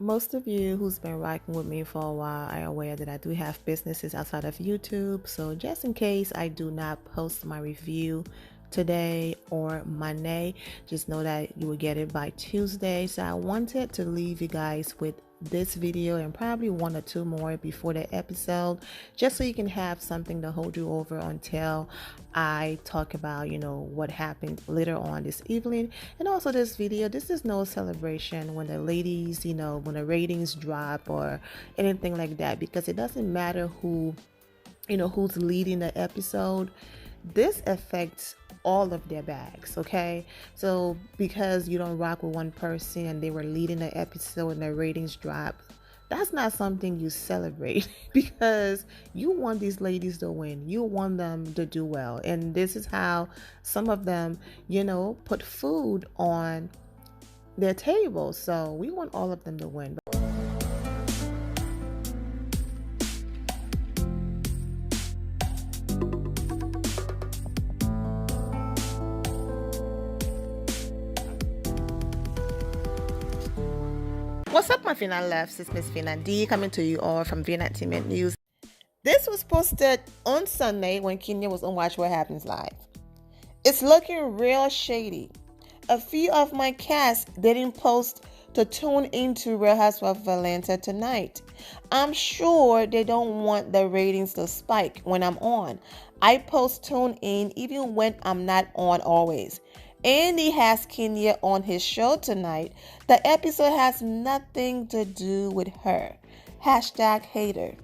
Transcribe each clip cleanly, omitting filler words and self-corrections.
Most of you who's been rocking with me for a while are aware that I do have businesses outside of YouTube. So just in case I do not post my review today or Monday, just know that you will get it by Tuesday. So I wanted to leave you guys with this video and probably one or two more before the episode, just so you can have something to hold you over until I talk about what happened later on this evening. And also, this video, this is no celebration when the ladies, when the ratings drop or anything like that, because it doesn't matter who's leading the episode. This affects all of their bags, okay? So because you don't rock with one person and they were leading the episode and their ratings drop, that's not something you celebrate because you want these ladies to win. You want them to do well. And this is how some of them, put food on their table. So we want all of them to win. What's up, my Fina Lefts? It's Miss Fina D coming to you all from Vina Entertainment News. This was posted on Sunday when Kenya was on Watch What Happens Live. It's looking real shady. A few of my cast didn't post to tune into Real Housewives of Atlanta tonight. I'm sure they don't want the ratings to spike when I'm on. I post tune in even when I'm not on always. Andy has Kenya on his show tonight. The episode has nothing to do with her. #hater.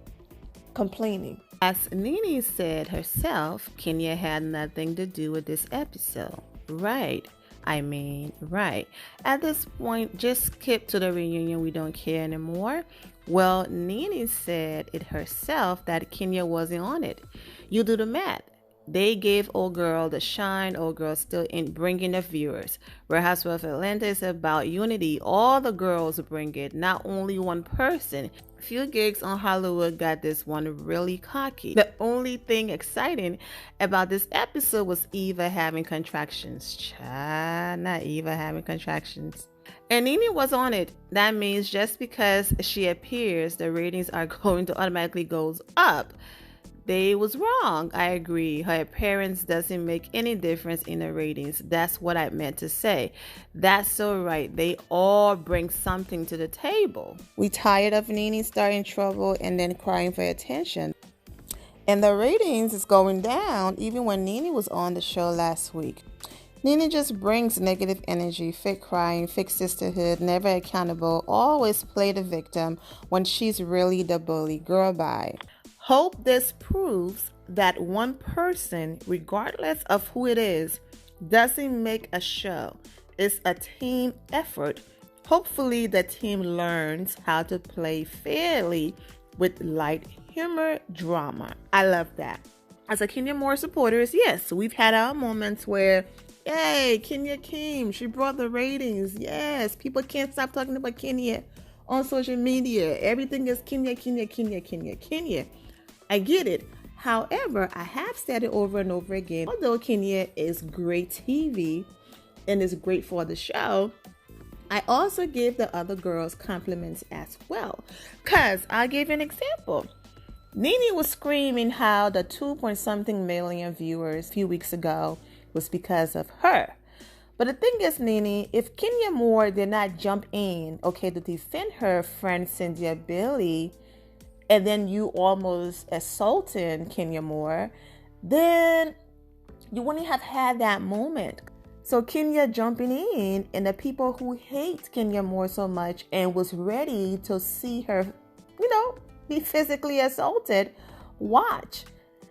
Complaining. As Nene said herself, Kenya had nothing to do with this episode. Right. Right. At this point, just skip to the reunion. We don't care anymore. Well, Nene said it herself that Kenya wasn't on it. You do the math. They gave old girl the shine. Old girl still ain't bringing the viewers. Real Housewives of Atlanta is about unity. All the girls bring it, not only one person. Few gigs on Hollywood got this one really cocky. The only thing exciting about this episode was Eva having contractions. Not Eva having contractions. And Nene was on it. That means just because she appears, the ratings are going to automatically goes up. They was wrong. I agree. Her appearance doesn't make any difference in the ratings. That's what I meant to say. That's so right. They all bring something to the table. We tired of Nene starting trouble and then crying for attention. And the ratings is going down even when Nene was on the show last week. Nene just brings negative energy, fake crying, fake sisterhood, never accountable, always play the victim when she's really the bully. Girl, bye. Hope this proves that one person, regardless of who it is, doesn't make a show. It's a team effort. Hopefully the team learns how to play fairly with light humor drama. I love that. As a Kenya Moore supporters, yes, we've had our moments where, yay, Kenya came. She brought the ratings. Yes, people can't stop talking about Kenya on social media. Everything is Kenya, Kenya, Kenya, Kenya, Kenya. I get it. However, I have said it over and over again. Although Kenya is great TV and is great for the show, I also give the other girls compliments as well. Because I'll give you an example. Nene was screaming how the 2-point-something million viewers a few weeks ago was because of her. But the thing is, Nene, if Kenya Moore did not jump in, to defend her friend Cynthia Bailey, and then you almost assaulted Kenya Moore, then you wouldn't have had that moment. So Kenya jumping in, and the people who hate Kenya Moore so much and was ready to see her, be physically assaulted, watch.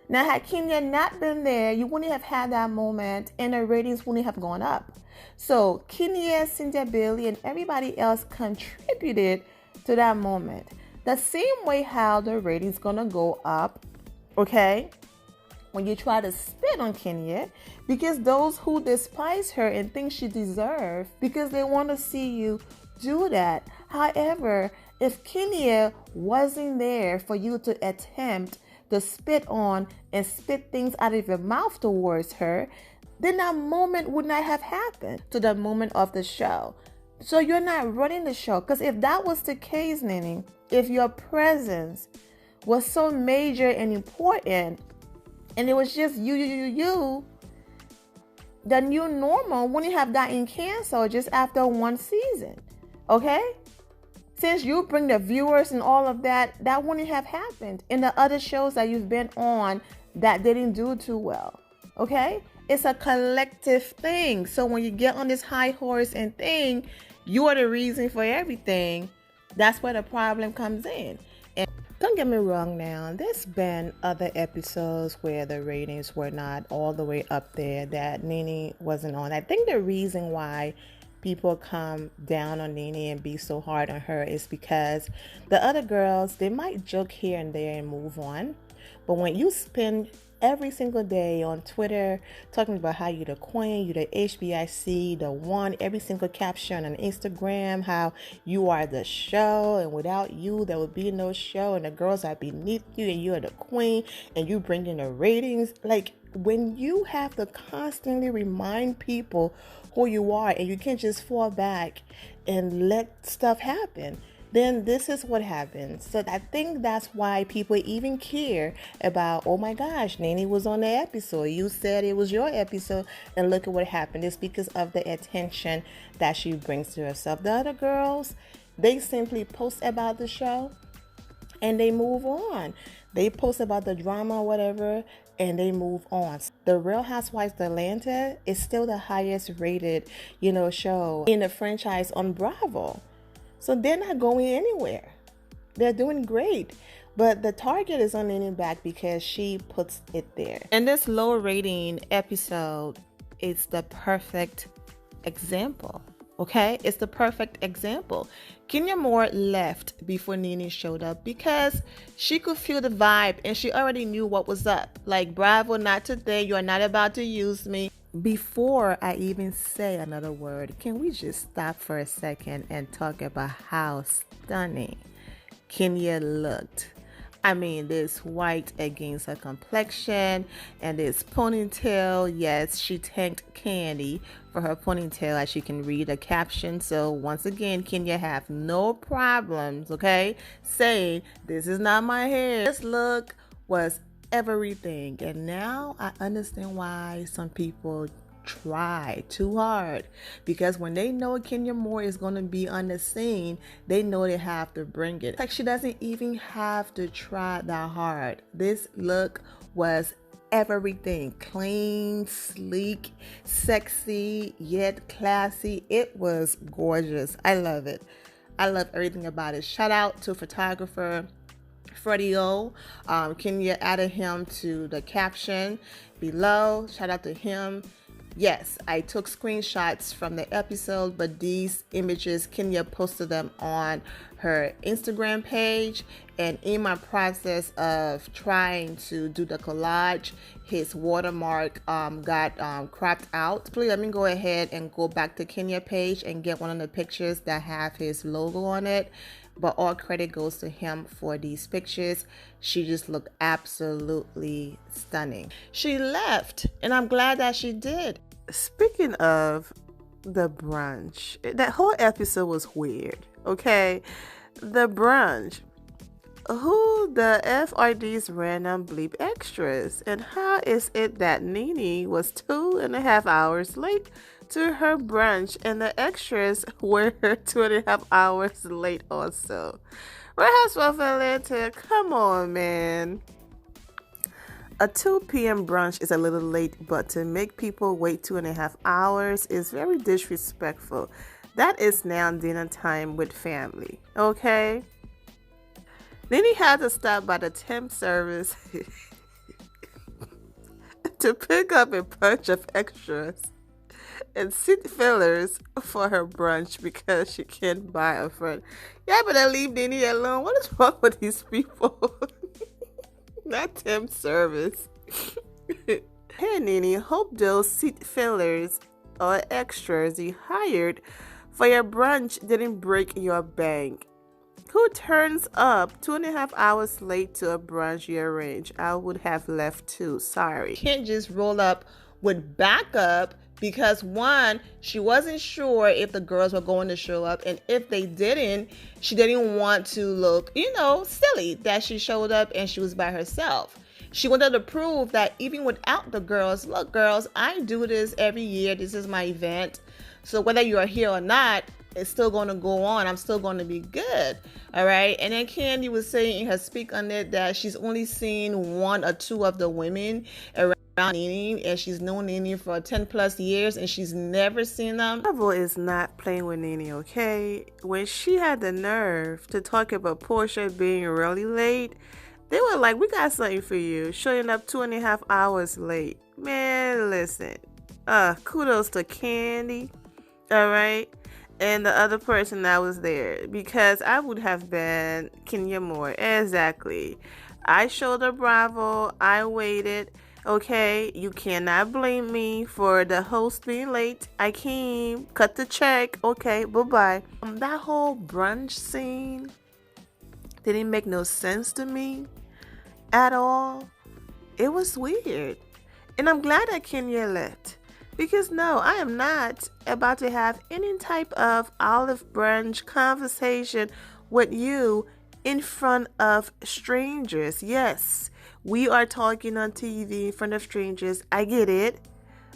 Now, had Kenya not been there, you wouldn't have had that moment, and the ratings wouldn't have gone up. So Kenya, Cynthia Bailey, and everybody else contributed to that moment. The same way how the ratings gonna go up, when you try to spit on Kenya, because those who despise her and think she deserves, because they want to see you do that. However, if Kenya wasn't there for you to attempt to spit on and spit things out of your mouth towards her, then that moment would not have happened to the moment of the show. So you're not running the show. Because if that was the case, Nene, if your presence was so major and important, and it was just you, the new normal wouldn't have gotten canceled just after one season. Okay? Since you bring the viewers and all of that, that wouldn't have happened in the other shows that you've been on that didn't do too well. Okay? It's a collective thing. So when you get on this high horse and thing, you are the reason for everything. That's where the problem comes in. And don't get me wrong now, there's been other episodes where the ratings were not all the way up there that Nene wasn't on. I think the reason why people come down on Nene and be so hard on her is because the other girls, they might joke here and there and move on. But when you spend every single day on Twitter talking about how you're the queen, you're the HBIC, the one, every single caption on Instagram, how you are the show, and without you there would be no show, and the girls are beneath you, and you're the queen, and you bring in the ratings. Like, when you have to constantly remind people who you are, and you can't just fall back and let stuff happen, then this is what happens. So I think that's why people even care about, oh my gosh, Nene was on the episode. You said it was your episode, and look at what happened. It's because of the attention that she brings to herself. The other girls, they simply post about the show and they move on. They post about the drama or whatever, and they move on. The Real Housewives of Atlanta is still the highest rated, show in the franchise on Bravo. So they're not going anywhere. They're doing great. But the target is on Nene back because she puts it there. And this low rating episode is the perfect example. Okay? It's the perfect example. Kenya Moore left before Nene showed up because she could feel the vibe and she already knew what was up. Like, Bravo, not today. You are not about to use me. Before I even say another word, can we just stop for a second and talk about how stunning Kenya looked? I mean, this white against her complexion and this ponytail. Yes, she thanked Candy for her ponytail, as you can read the caption. So once again, Kenya have no problems, okay, saying this is not my hair. This look was everything. And now I understand why some people try too hard, because when they know Kenya Moore is going to be on the scene, they know they have to bring it. Like, she doesn't even have to try that hard. This look was everything. Clean, sleek, sexy, yet classy. It was gorgeous. I love it. I love everything about it. Shout out to photographer Freddie O. Kenya added him to the caption below. Shout out to him. Yes, I took screenshots from the episode, but these images, Kenya posted them on her Instagram page. And in my process of trying to do the collage, his watermark got cropped out. Please let me go ahead and go back to Kenya page and get one of the pictures that have his logo on it. But all credit goes to him for these pictures. She just looked absolutely stunning. She left, and I'm glad that she did. Speaking of the brunch, that whole episode was weird, okay? The brunch. Who the F are these random bleep extras? And how is it that Nene was 2.5 hours late to her brunch and the extras were 2.5 hours late also? Real Housewives of Atlanta, come on, man. A 2 p.m. brunch is a little late, but to make people wait 2.5 hours is very disrespectful. That is now dinner time with family, okay? Nene had to stop by the temp service to pick up a bunch of extras and seat fillers for her brunch because she can't buy a friend. Yeah, better leave Nene alone. What is wrong with these people? Not temp service. Hey Nene, hope those seat fillers or extras you hired for your brunch didn't break your bank. Who turns up 2.5 hours late to a brunch you arranged? I would have left too. Sorry. You can't just roll up with backup because one, she wasn't sure if the girls were going to show up, and if they didn't, she didn't want to look, silly that she showed up and she was by herself. She wanted to prove that even without the girls, look, girls, I do this every year. This is my event. So whether you are here or not, it's still going to go on. I'm still going to be good. All right. And then Candy was saying in her speak on it that she's only seen one or two of the women around Nene, and she's known Nene for 10 plus years, and she's never seen them. Marvel is not playing with Nene, okay? When she had the nerve to talk about Portia being really late, they were like, we got something for you, showing up 2.5 hours late. Man, listen. Kudos to Candy, all right? And the other person that was there, because I would have been Kenya Moore. Exactly. I showed her bravo. I waited. Okay, you cannot blame me for the host being late. I came, cut the check. Okay, bye-bye. That whole brunch scene didn't make no sense to me at all. It was weird. And I'm glad that Kenya left. Because no, I am not about to have any type of olive branch conversation with you in front of strangers. Yes, we are talking on TV in front of strangers. I get it.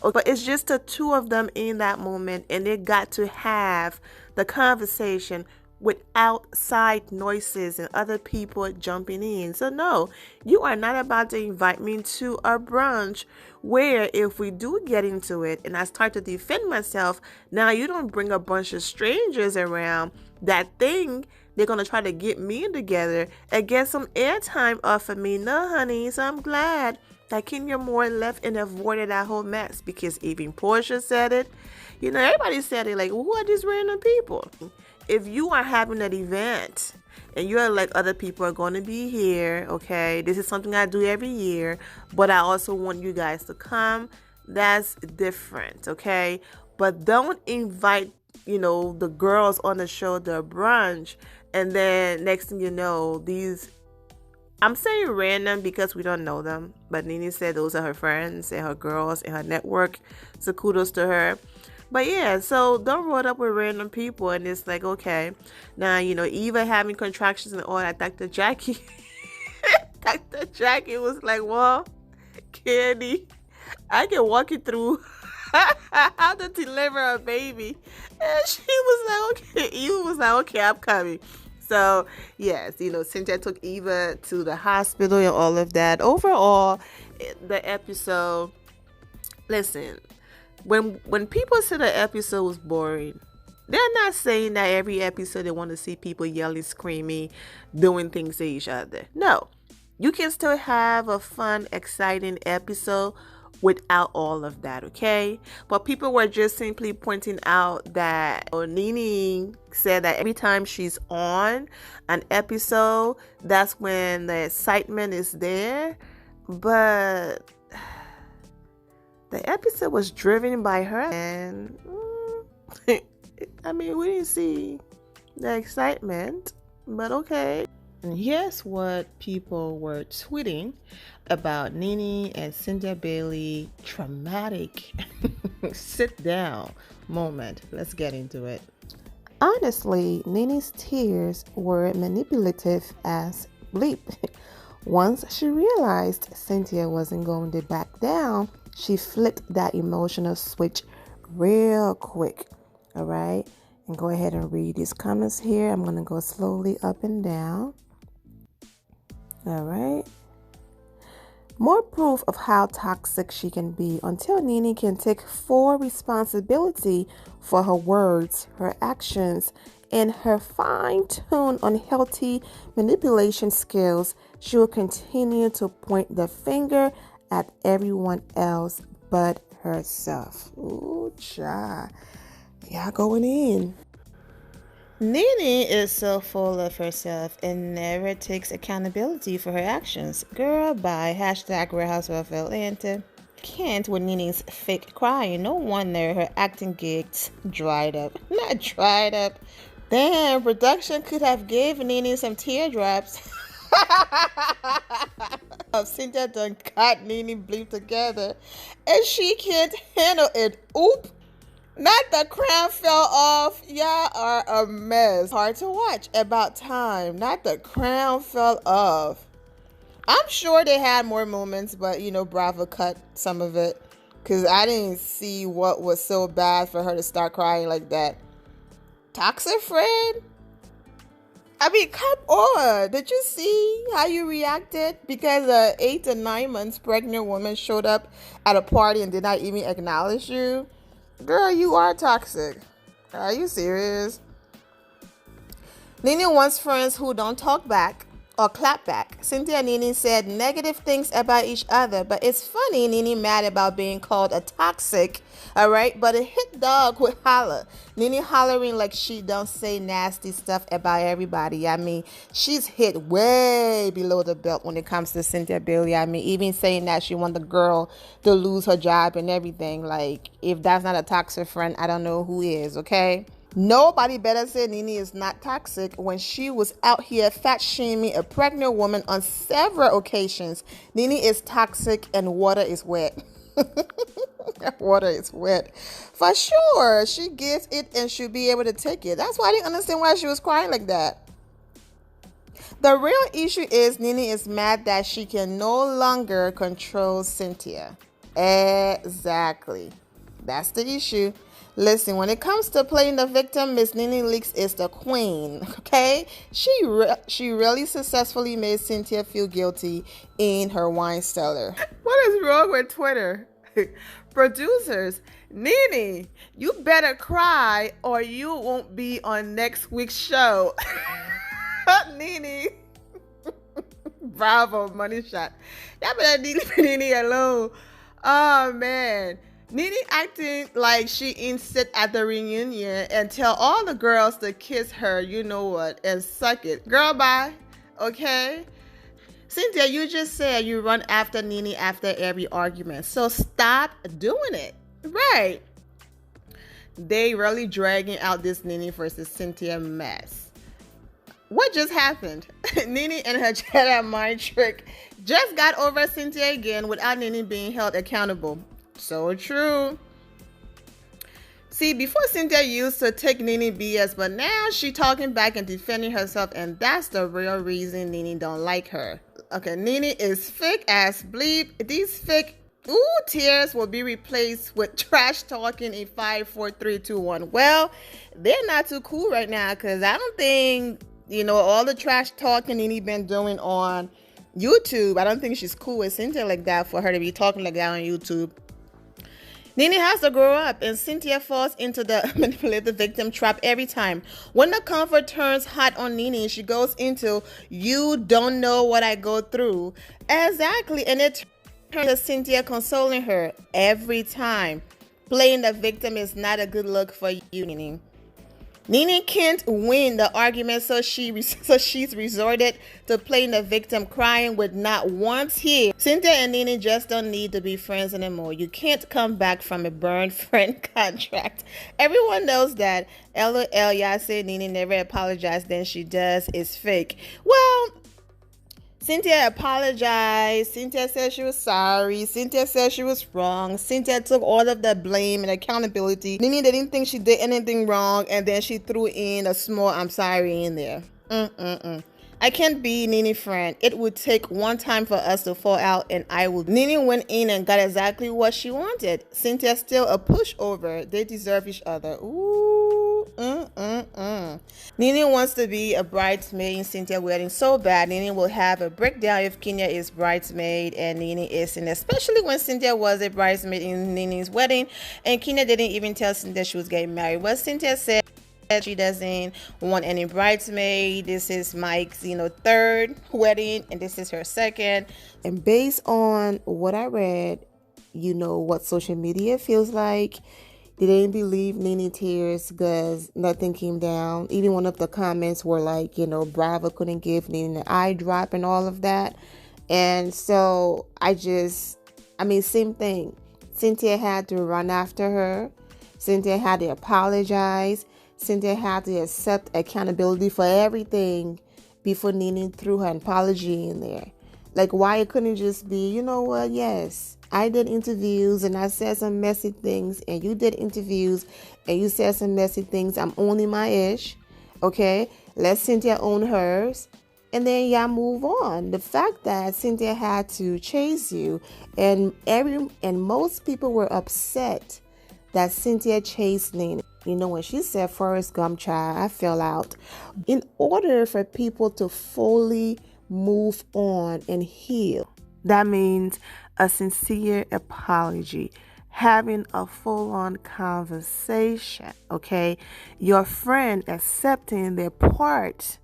But it's just the two of them in that moment, and they got to have the conversation with outside noises and other people jumping in. So no, you are not about to invite me to a brunch where if we do get into it and I start to defend myself, now you don't bring a bunch of strangers around. That thing, they're going to try to get me together and get some airtime off of me. No, honey. So I'm glad that Kenya Moore left and avoided that whole mess, because even Portia said it. Everybody said it, like, who are these random people? If you are having an event and you're like, other people are going to be here, okay, this is something I do every year, but I also want you guys to come, that's different, okay? But don't invite, the girls on the show, the brunch, and then next thing you know, these, I'm saying random because we don't know them, but Nene said those are her friends and her girls and her network, so kudos to her. But yeah, so don't roll it up with random people, and it's like, okay, now, Eva having contractions and all that. Dr. Jackie was like, well, Candy, I can walk you through how to deliver a baby. And she was like, okay. Eva was like, okay, I'm coming. So yes, Cynthia took Eva to the hospital and all of that. Overall, the episode, listen, when people say the episode was boring, they're not saying that every episode they want to see people yelling, screaming, doing things to each other. No, you can still have a fun, exciting episode without all of that, okay? But people were just simply pointing out that Nene said that every time she's on an episode, that's when the excitement is there. But the episode was driven by her, and I mean, we didn't see the excitement, but okay. And here's what people were tweeting about Nene and Cynthia Bailey traumatic sit down moment. Let's get into it. Honestly, Nene's tears were manipulative as bleep. Once she realized Cynthia wasn't going to back down, she flipped that emotional switch real quick. All right? And go ahead and read these comments here. I'm going to go slowly up and down. All right. More proof of how toxic she can be until Nene can take full responsibility for her words, her actions, and her fine-tuned unhealthy manipulation skills. She will continue to point the finger at everyone else but herself. Ooh, child. Y'all going in. Nene is so full of herself and never takes accountability for her actions. Girl, bye. Hashtag Real Housewives of Atlanta. Can't with Nene's fake crying. No wonder her acting gigs dried up. Not dried up. Damn, production could have given Nene some teardrops. Cynthia done got Nene Bleep together and she can't handle it. Oop. Not the crown fell off. Y'all are a mess. Hard to watch. About time. Not the crown fell off. I'm sure they had more moments, but Bravo cut some of it. Because I didn't see what was so bad for her to start crying like that. Toxic friend? I mean, come on. Did you see how you reacted? Because a 8 to 9 months pregnant woman showed up at a party and did not even acknowledge you. Girl, you are toxic. Are you serious? Nene wants friends who don't talk back or clap back. Cynthia and Nene said negative things about each other, but it's funny Nene mad about being called a toxic, all right? But a hit dog would holler. Nene hollering like she don't say nasty stuff about everybody. I mean, she's hit way below the belt when it comes to Cynthia Bailey. I mean, even saying that she want the girl to lose her job and everything. Like, if that's not a toxic friend, I don't know who is, okay? Nobody better say Nene is not toxic when she was out here fat shaming a pregnant woman on several occasions. Nene is toxic and water is wet. Water is wet. For sure. She gives it and should be able to take it. That's why I didn't understand why she was crying like that. The real issue is Nene is mad that she can no longer control Cynthia. Exactly. That's the issue. Listen, when it comes to playing the victim, Miss Nene Leakes is the queen, okay? She really successfully made Cynthia feel guilty in her wine cellar. What is wrong with Twitter? Producers, Nene, you better cry or you won't be on next week's show. Nene. Bravo, money shot. Y'all better leave Nene alone. Oh, man. Nene acting like she ain't sit at the reunion and tell all the girls to kiss her, you know what, and suck it. Girl, bye. Okay? Cynthia, you just said you run after Nene after every argument. So stop doing it. Right. They really dragging out this Nene versus Cynthia mess. What just happened? Nene and her Jedi mind trick just got over Cynthia again without Nene being held accountable. So true. See, before Cynthia used to take Nene BS, but now she talking back and defending herself, and that's the real reason Nene don't like her. Okay, Nene is fake as bleep. These fake tears will be replaced with trash talking in 5, 4, 3, 2, 1. Well, they're not too cool right now because I don't think, all the trash talking Nene been doing on YouTube, I don't think she's cool with Cynthia like that for her to be talking like that on YouTube. Nene has to grow up, and Cynthia falls into the manipulative victim trap every time. When the comfort turns hot on Nene, she goes into, you don't know what I go through. Exactly, and it turns to Cynthia consoling her every time. Playing the victim is not a good look for you, Nene. Nene can't win the argument, so she's resorted to playing the victim, crying with not once here. Cynthia and Nene just don't need to be friends anymore. You can't come back from a burned friend contract. Everyone knows that. LOL, y'all say Nene never apologized, then she does. It's fake. Well, Cynthia apologized. Cynthia said she was sorry. Cynthia said she was wrong. Cynthia took all of the blame and accountability. Nene didn't think she did anything wrong, and then she threw in a small I'm sorry in there. I can't be Nene's friend. It would take one time for us to fall out, and I would. Nene went in and got exactly what she wanted. Cynthia still a pushover. They deserve each other. Nene wants to be a bridesmaid in Cynthia's wedding so bad. Nene will have a breakdown if Kenya is bridesmaid and Nene isn't, especially when Cynthia was a bridesmaid in Nene's wedding and Kenya didn't even tell Cynthia she was getting married. What Cynthia said, she doesn't want any bridesmaid. This is Mike's, third wedding, and this is her second. And based on what I read, what social media feels like, they didn't believe Nene tears because nothing came down. Even one of the comments were like, Bravo couldn't give Nene an eye drop and all of that. And so same thing. Cynthia had to run after her. Cynthia had to apologize. Cynthia had to accept accountability for everything before Nene threw her apology in there. Like, why it couldn't just be, you know what, yes, I did interviews and I said some messy things, and you did interviews and you said some messy things. I'm owning my ish. Okay, let Cynthia own hers. And then y'all move on. The fact that Cynthia had to chase you, and most people were upset that Cynthia chased Nene. You know, when she said Forrest Gump, child, I fell out. In order for people to fully move on and heal, that means a sincere apology, having a full-on conversation, okay? Your friend accepting their part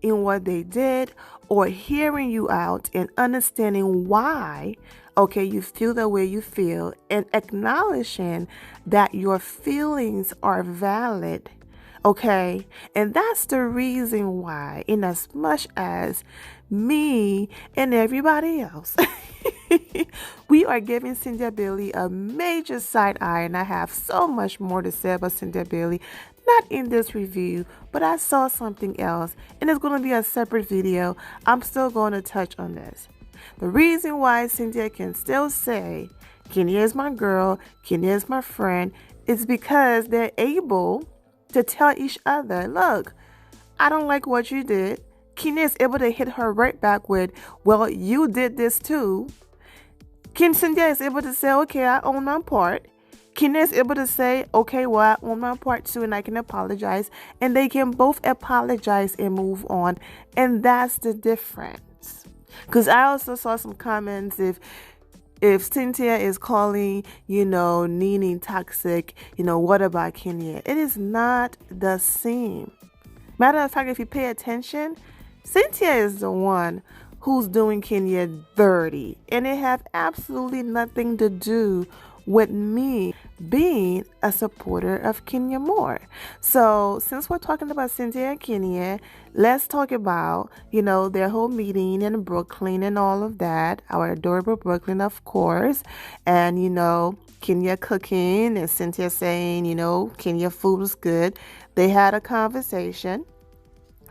in what they did, or hearing you out and understanding why, okay, you feel the way you feel, and acknowledging that your feelings are valid, okay? And that's the reason why, in as much as me and everybody else we are giving Cynthia Bailey a major side eye, and I have so much more to say about Cynthia Bailey. Not in this review, but I saw something else, and it's going to be a separate video. I'm still going to touch on this. The reason why Cynthia can still say, Kenya is my girl, Kenya is my friend, is because they're able to tell each other, look, I don't like what you did. Kenya is able to hit her right back with, well, you did this too. Cynthia is able to say, okay, I own my part. Kenya is able to say, okay, well, I own my part too, and I can apologize. And they can both apologize and move on. And that's the difference. Because I also saw some comments, if Cynthia is calling, Nene toxic, what about Kenya? It is not the same. Matter of fact, if you pay attention, Cynthia is the one who's doing Kenya dirty, and it has absolutely nothing to do with me being a supporter of Kenya more. So since we're talking about Cynthia and Kenya, let's talk about, their whole meeting in Brooklyn and all of that. Our adorable Brooklyn, of course. And, Kenya cooking and Cynthia saying, Kenya food was good. They had a conversation.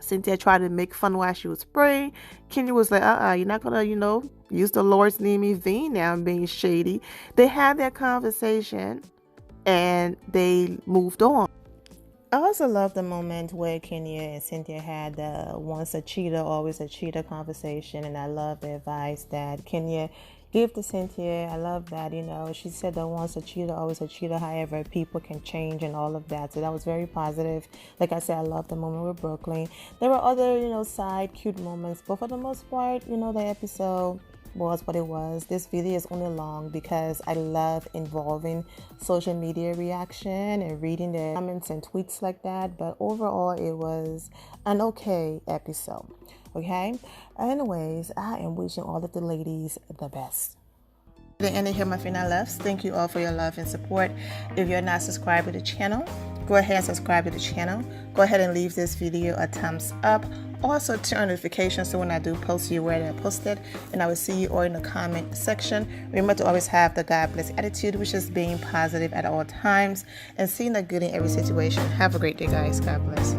Cynthia tried to make fun while she was praying. Kenya was like, you're not going to, use the Lord's name in vain now and being shady. They had that conversation and they moved on. I also love the moment where Kenya and Cynthia had the once a cheater, always a cheater conversation. And I love the advice that Kenya gave to Cynthia. I love that, she said that once a cheater, always a cheater. However, people can change and all of that. So that was very positive. Like I said, I love the moment with Brooklyn. There were other, side cute moments. But for the most part, the episode was what it was. This video is only long because I love involving social media reaction and reading the comments and tweets like that. But overall, it was an okay episode. Okay? Anyways, I am wishing all of the ladies the best. The end of here, my final loves. Thank you all for your love and support. If you're not subscribed to the channel, go ahead and subscribe to the channel. Go ahead and leave this video a thumbs up. Also turn on notifications so when I do post, you where they're posted. And I will see you all in the comment section. Remember to always have the God bless attitude, which is being positive at all times and seeing the good in every situation. Have a great day, guys. God bless.